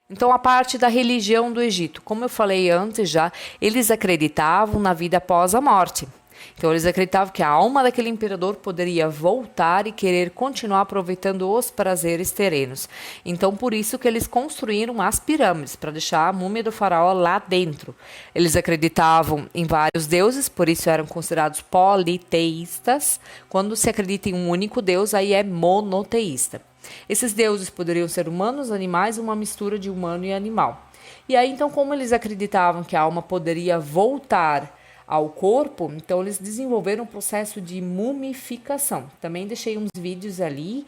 Então, a parte da religião do Egito, como eu falei antes já, eles acreditavam na vida após a morte. Então, eles acreditavam que a alma daquele imperador poderia voltar e querer continuar aproveitando os prazeres terrenos. Então, por isso que eles construíram as pirâmides, para deixar a múmia do faraó lá dentro. Eles acreditavam em vários deuses, por isso eram considerados politeístas. Quando se acredita em um único deus, aí é monoteísta. Esses deuses poderiam ser humanos, animais, uma mistura de humano e animal. E aí, então, como eles acreditavam que a alma poderia voltar ao corpo, então eles desenvolveram um processo de mumificação. Também deixei uns vídeos ali,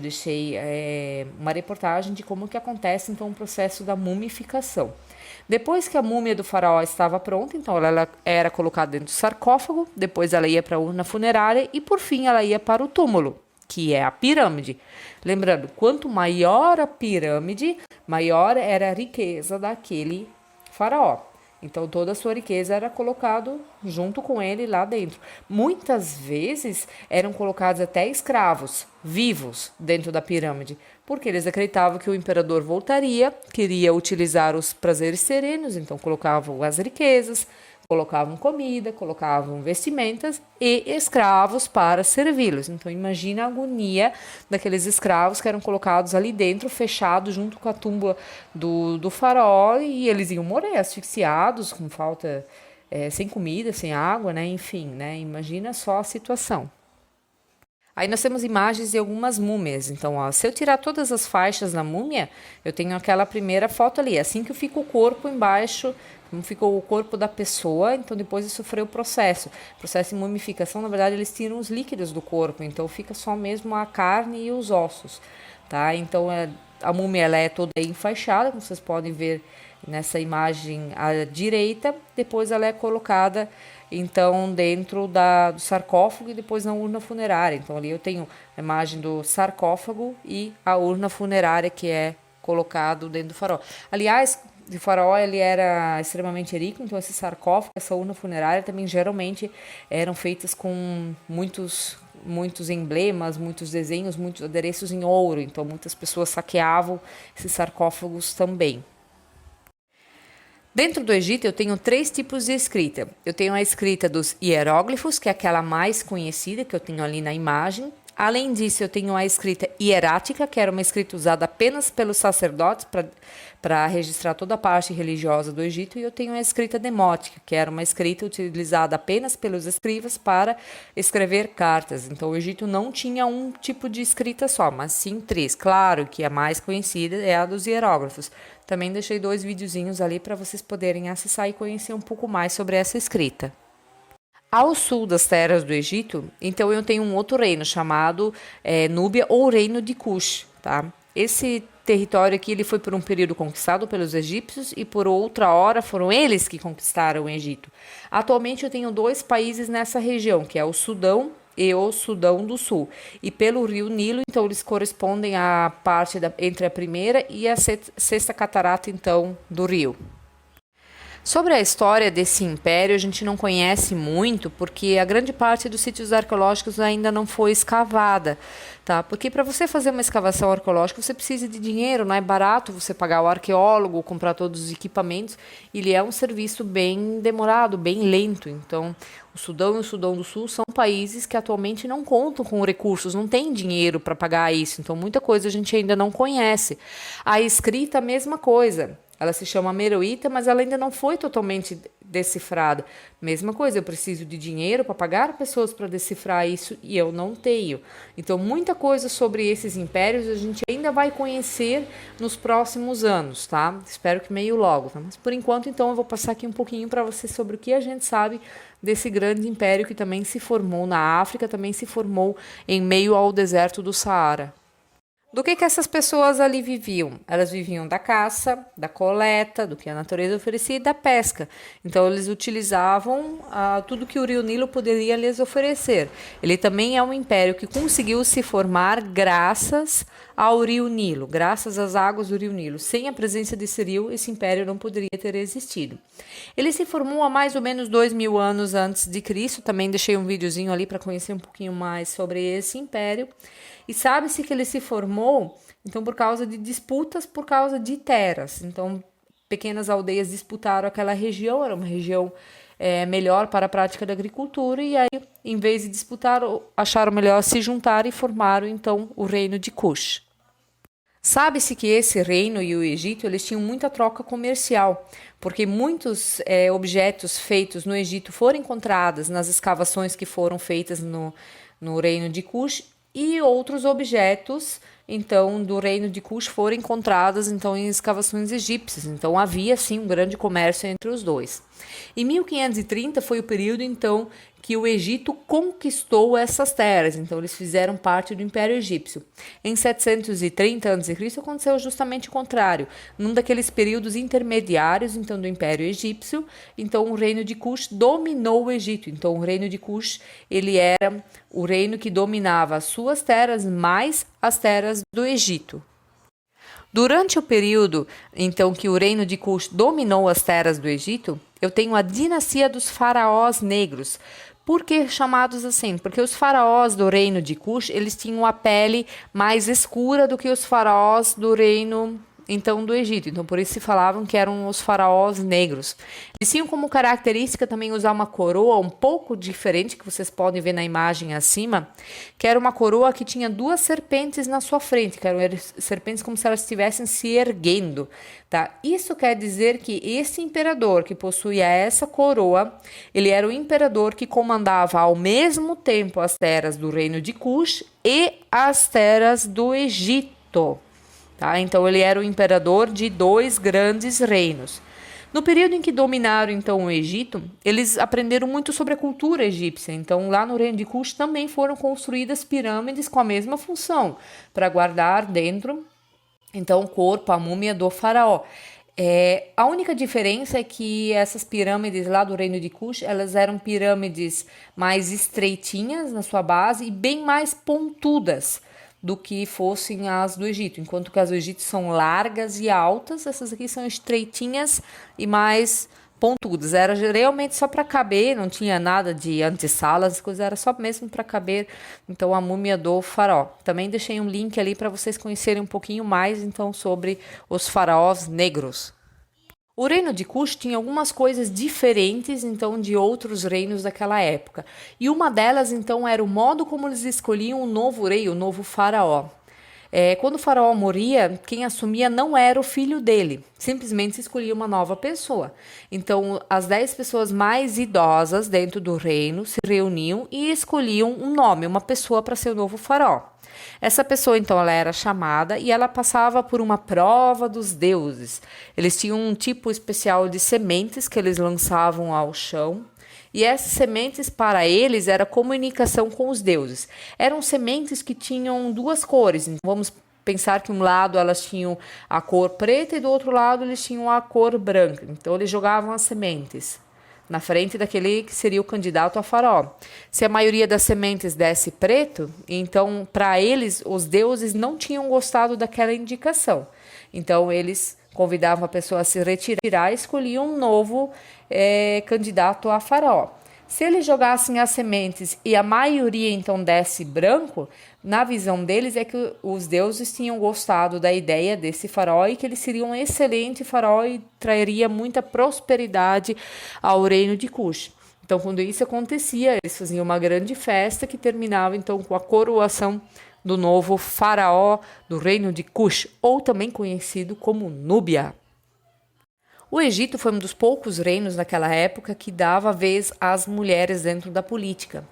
deixei uma reportagem de como que acontece então o processo da mumificação. Depois que a múmia do faraó estava pronta, então ela era colocada dentro do sarcófago, depois ela ia para a urna funerária e por fim ela ia para o túmulo, que é a pirâmide. Lembrando, quanto maior a pirâmide, maior era a riqueza daquele faraó. Então, toda a sua riqueza era colocado junto com ele lá dentro. Muitas vezes eram colocados até escravos vivos dentro da pirâmide, porque eles acreditavam que o imperador voltaria, queria utilizar os prazeres terrenos, então colocavam as riquezas, colocavam comida, colocavam vestimentas e escravos para servi-los. Então, imagina a agonia daqueles escravos que eram colocados ali dentro, fechados junto com a tumba do faraó, e eles iam morrer asfixiados, com falta, sem comida, sem água, né? Enfim, né? Imagina só a situação. Aí nós temos imagens de algumas múmias. Então, ó, se eu tirar todas as faixas da múmia, eu tenho aquela primeira foto ali. Assim que fica o corpo embaixo, como ficou o corpo da pessoa, então depois de sofrer o processo. O processo de mumificação, na verdade, eles tiram os líquidos do corpo, então fica só mesmo a carne e os ossos, tá? Então, a múmia ela é toda enfaixada, como vocês podem ver nessa imagem à direita. Depois ela é colocada então dentro do sarcófago e depois na urna funerária. Então ali eu tenho a imagem do sarcófago e a urna funerária que é colocado dentro do faraó. Aliás, o faraó ele era extremamente rico, então esse sarcófago, essa urna funerária também geralmente eram feitas com muitos emblemas, muitos desenhos, muitos adereços em ouro. Então muitas pessoas saqueavam esses sarcófagos também. Dentro do Egito, eu tenho 3 tipos de escrita. Eu tenho a escrita dos hieróglifos, que é aquela mais conhecida que eu tenho ali na imagem. Além disso, eu tenho a escrita hierática, que era uma escrita usada apenas pelos sacerdotes para registrar toda a parte religiosa do Egito. E eu tenho a escrita demótica, que era uma escrita utilizada apenas pelos escribas para escrever cartas. Então, o Egito não tinha um tipo de escrita só, mas sim 3. Claro que a mais conhecida é a dos hieróglifos. Também deixei 2 videozinhos ali para vocês poderem acessar e conhecer um pouco mais sobre essa escrita. Ao sul das terras do Egito, então eu tenho um outro reino chamado Núbia ou Reino de Cush, tá? Esse território aqui ele foi por um período conquistado pelos egípcios e por outra hora foram eles que conquistaram o Egito. Atualmente eu tenho 2 países nessa região, que é o Sudão e o Sudão do Sul. E pelo rio Nilo, então eles correspondem à parte entre a primeira e a sexta catarata então do rio. Sobre a história desse império, a gente não conhece muito, porque a grande parte dos sítios arqueológicos ainda não foi escavada, tá? Porque para você fazer uma escavação arqueológica, você precisa de dinheiro, não é barato você pagar o arqueólogo, comprar todos os equipamentos, ele é um serviço bem demorado, bem lento. Então, o Sudão e o Sudão do Sul são países que atualmente não contam com recursos, não tem dinheiro para pagar isso, então muita coisa a gente ainda não conhece. A escrita, a mesma coisa. Ela se chama meroíta, mas ela ainda não foi totalmente decifrada. Mesma coisa, eu preciso de dinheiro para pagar pessoas para decifrar isso e eu não tenho. Então, muita coisa sobre esses impérios a gente ainda vai conhecer nos próximos anos, tá? Espero que meio logo, tá? Mas por enquanto, então, eu vou passar aqui um pouquinho para você sobre o que a gente sabe desse grande império que também se formou na África, também se formou em meio ao deserto do Saara. Do que essas pessoas ali viviam? Elas viviam da caça, da coleta, do que a natureza oferecia e da pesca. Então, eles utilizavam tudo que o Rio Nilo poderia lhes oferecer. Ele também é um império que conseguiu se formar graças ao Rio Nilo, graças às águas do Rio Nilo. Sem a presença desse rio, esse império não poderia ter existido. Ele se formou há mais ou menos 2000 anos antes de Cristo. Também deixei um videozinho ali para conhecer um pouquinho mais sobre esse império. E sabe-se que ele se formou Então, por causa de disputas, por causa de terras. Então, pequenas aldeias disputaram aquela região, era uma região melhor para a prática da agricultura, e aí, em vez de disputar, acharam melhor se juntar e formaram, então, o reino de Cush. Sabe-se que esse reino e o Egito eles tinham muita troca comercial, porque muitos objetos feitos no Egito foram encontrados nas escavações que foram feitas no reino de Cush, e outros objetos então do reino de Cush foram encontrados então em escavações egípcias. Então havia sim um grande comércio entre os dois. Em 1530 foi o período então que o Egito conquistou essas terras, então eles fizeram parte do Império Egípcio. Em 730 a.C. aconteceu justamente o contrário, num daqueles períodos intermediários então do Império Egípcio, então o reino de Cush dominou o Egito. Então o reino de Cush, ele era o reino que dominava as suas terras mais as terras do Egito. Durante o período, então, que o reino de Cush dominou as terras do Egito, eu tenho a dinastia dos faraós negros. Por que chamados assim? Porque os faraós do reino de Cush, eles tinham a pele mais escura do que os faraós do reino então do Egito. Então por isso se falavam que eram os faraós negros. Eles tinham como característica também usar uma coroa um pouco diferente, que vocês podem ver na imagem acima, que era uma coroa que tinha duas serpentes na sua frente, que eram serpentes como se elas estivessem se erguendo, tá? Isso quer dizer que esse imperador que possuía essa coroa, ele era o imperador que comandava ao mesmo tempo as terras do reino de Cush e as terras do Egito. Tá? Então ele era o imperador de dois grandes reinos. No período em que dominaram então o Egito, eles aprenderam muito sobre a cultura egípcia. Então lá no reino de Cush também foram construídas pirâmides com a mesma função, para guardar dentro então o corpo, a múmia do faraó. A única diferença é que essas pirâmides lá do reino de Cush, elas eram pirâmides mais estreitinhas na sua base e bem mais pontudas do que fossem as do Egito. Enquanto que as do Egito são largas e altas, essas aqui são estreitinhas e mais pontudas. Era realmente só para caber, não tinha nada de antessalas, as coisas era só mesmo para caber, então, a múmia do faraó. Também deixei um link ali para vocês conhecerem um pouquinho mais então sobre os faraós negros. O reino de Cush tinha algumas coisas diferentes, então, de outros reinos daquela época. E uma delas, então, era o modo como eles escolhiam o novo rei, o novo faraó. Quando o faraó morria, quem assumia não era o filho dele, simplesmente se escolhia uma nova pessoa. Então, as 10 pessoas mais idosas dentro do reino se reuniam e escolhiam um nome, uma pessoa para ser o novo faraó. Essa pessoa, então, ela era chamada e ela passava por uma prova dos deuses. Eles tinham um tipo especial de sementes que eles lançavam ao chão. E essas sementes, para eles, era comunicação com os deuses. Eram sementes que tinham duas cores. Então, vamos pensar que um lado elas tinham a cor preta e do outro lado eles tinham a cor branca. Então, eles jogavam as sementes na frente daquele que seria o candidato a faraó. Se a maioria das sementes desse preto, então, para eles, os deuses não tinham gostado daquela indicação. Então, eles convidavam a pessoa a se retirar e escolhiam um novo candidato a faraó. Se eles jogassem as sementes e a maioria então desse branco, na visão deles é que os deuses tinham gostado da ideia desse faraó e que ele seria um excelente faraó e traria muita prosperidade ao reino de Cush. Então, quando isso acontecia, eles faziam uma grande festa que terminava então com a coroação do novo faraó do reino de Cush, ou também conhecido como Núbia. O Egito foi um dos poucos reinos naquela época que dava vez às mulheres dentro da política.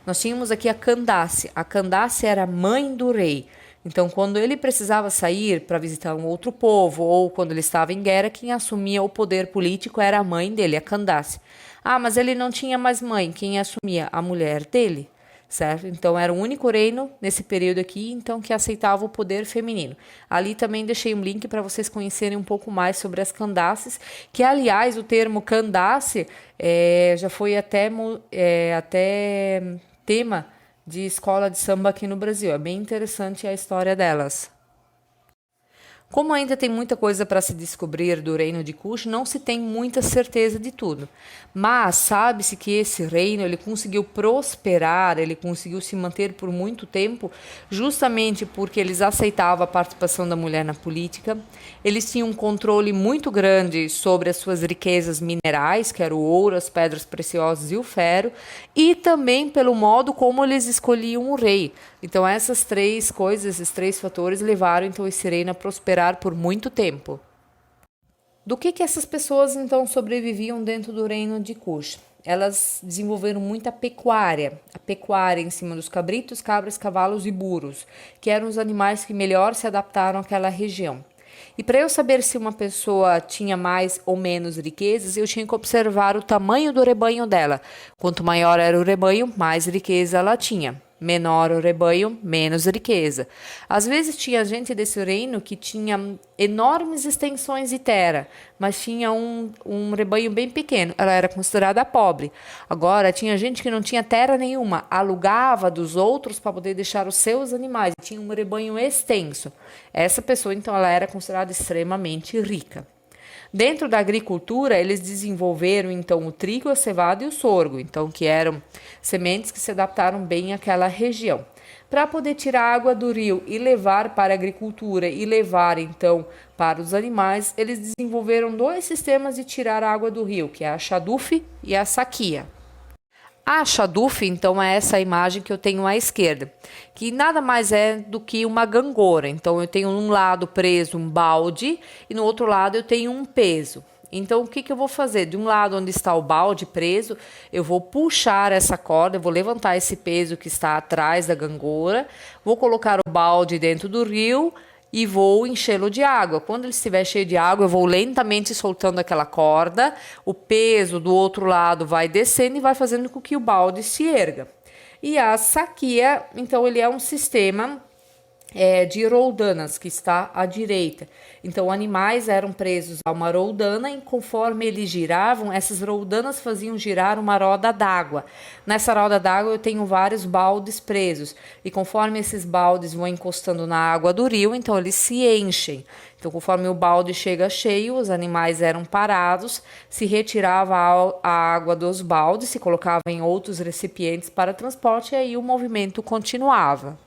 Nós tínhamos aqui a Candace. A Candace era mãe do rei. Então, quando ele precisava sair para visitar um outro povo ou quando ele estava em guerra, quem assumia o poder político era a mãe dele, a Candace. Ah, mas ele não tinha mais mãe. Quem assumia? A mulher dele. Certo? Então, era o único reino nesse período aqui, então, que aceitava o poder feminino. Ali também deixei um link para vocês conhecerem um pouco mais sobre as Candaces, que, aliás, o termo Candace já foi até tema de escola de samba aqui no Brasil. É bem interessante a história delas. Como ainda tem muita coisa para se descobrir do reino de Kush, não se tem muita certeza de tudo. Mas sabe-se que esse reino ele conseguiu prosperar, ele conseguiu se manter por muito tempo, justamente porque eles aceitavam a participação da mulher na política. Eles tinham um controle muito grande sobre as suas riquezas minerais, que era o ouro, as pedras preciosas e o ferro, e também pelo modo como eles escolhiam o rei. Então essas três coisas, esses três fatores levaram então esse reino a prosperar por muito tempo. Do que essas pessoas então sobreviviam dentro do reino de Kush? Elas desenvolveram muita pecuária, a pecuária em cima dos cabritos, cabras, cavalos e burros, que eram os animais que melhor se adaptaram àquela região. E para eu saber se uma pessoa tinha mais ou menos riquezas, eu tinha que observar o tamanho do rebanho dela. Quanto maior era o rebanho, mais riqueza ela tinha. Menor o rebanho, menos riqueza. Às vezes tinha gente desse reino que tinha enormes extensões de terra, mas tinha um rebanho bem pequeno. Ela era considerada pobre. Agora, tinha gente que não tinha terra nenhuma, alugava dos outros para poder deixar os seus animais. Tinha um rebanho extenso. Essa pessoa, então, ela era considerada extremamente rica. Dentro da agricultura, eles desenvolveram então o trigo, a cevada e o sorgo, então que eram sementes que se adaptaram bem àquela região. Para poder tirar a água do rio e levar para a agricultura e levar então para os animais, eles desenvolveram dois sistemas de tirar a água do rio, que é a Shaduf e a Saquia. A Shaduf, então, é essa imagem que eu tenho à esquerda, que nada mais é do que uma gangorra. Então, eu tenho num lado preso um balde e no outro lado eu tenho um peso. Então, o que eu vou fazer? De um lado onde está o balde preso, eu vou puxar essa corda, eu vou levantar esse peso que está atrás da gangorra, vou colocar o balde dentro do rio e vou enchê-lo de água. Quando ele estiver cheio de água, eu vou lentamente soltando aquela corda, o peso do outro lado vai descendo e vai fazendo com que o balde se erga. E a saquia, então, ele é um sistema de roldanas, que está à direita. Então, animais eram presos a uma roldana e conforme eles giravam, essas roldanas faziam girar uma roda d'água. Nessa roda d'água eu tenho vários baldes presos e conforme esses baldes vão encostando na água do rio, então eles se enchem. Então, conforme o balde chega cheio, os animais eram parados, se retirava a água dos baldes, se colocava em outros recipientes para transporte e aí o movimento continuava.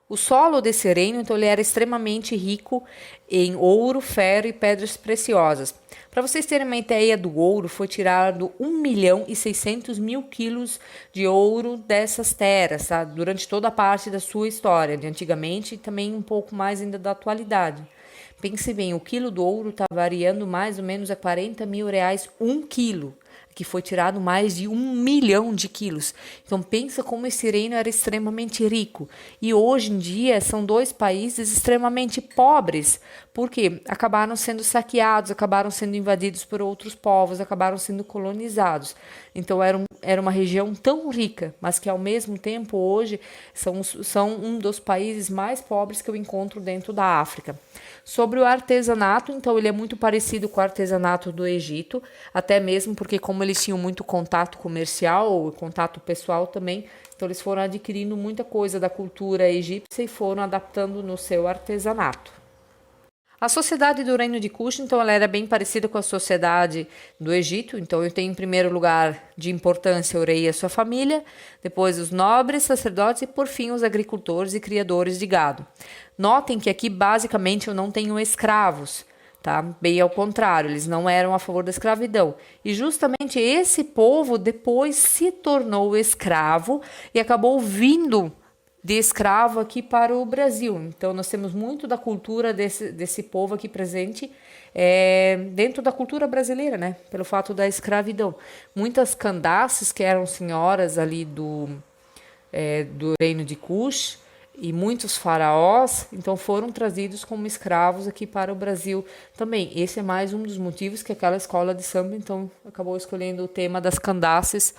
O solo desse reino, então, ele era extremamente rico em ouro, ferro e pedras preciosas. Para vocês terem uma ideia do ouro, foi tirado 1.600.000 quilos de ouro dessas terras, tá? Durante toda a parte da sua história, de antigamente e também um pouco mais ainda da atualidade. Pense bem, o quilo do ouro está variando mais ou menos a 40 mil reais um quilo, que foi tirado mais de 1 milhão de quilos. Então pensa como esse reino era extremamente rico. E hoje em dia são dois países extremamente pobres, porque acabaram sendo saqueados, acabaram sendo invadidos por outros povos, acabaram sendo colonizados. Então era uma região tão rica, mas que ao mesmo tempo hoje são um dos países mais pobres que eu encontro dentro da África. Sobre o artesanato, então ele é muito parecido com o artesanato do Egito, até mesmo porque como eles tinham muito contato comercial, contato pessoal também, então eles foram adquirindo muita coisa da cultura egípcia e foram adaptando no seu artesanato. A sociedade do reino de Kush, então, ela era bem parecida com a sociedade do Egito. Então, eu tenho em primeiro lugar de importância o rei e a sua família, depois os nobres, sacerdotes e, por fim, os agricultores e criadores de gado. Notem que aqui, basicamente, eu não tenho escravos, tá? Bem ao contrário, eles não eram a favor da escravidão. E justamente esse povo depois se tornou escravo e acabou vindo de escravo aqui para o Brasil. Então, nós temos muito da cultura desse povo aqui presente dentro da cultura brasileira, né? Pelo fato da escravidão. Muitas Candaces, que eram senhoras ali do reino de Kush, e muitos faraós, então, foram trazidos como escravos aqui para o Brasil também. Esse é mais um dos motivos que aquela escola de samba, então, acabou escolhendo o tema das Candaces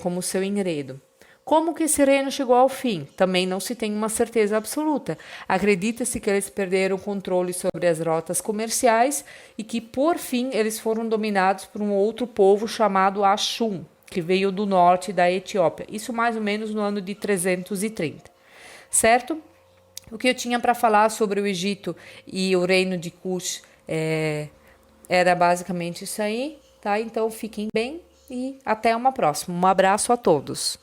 como seu enredo. Como que esse reino chegou ao fim? Também não se tem uma certeza absoluta. Acredita-se que eles perderam o controle sobre as rotas comerciais e que, por fim, eles foram dominados por um outro povo chamado Ashum, que veio do norte da Etiópia. Isso mais ou menos no ano de 330. Certo? O que eu tinha para falar sobre o Egito e o reino de Cush era basicamente isso aí, tá? Então fiquem bem e até uma próxima. Um abraço a todos.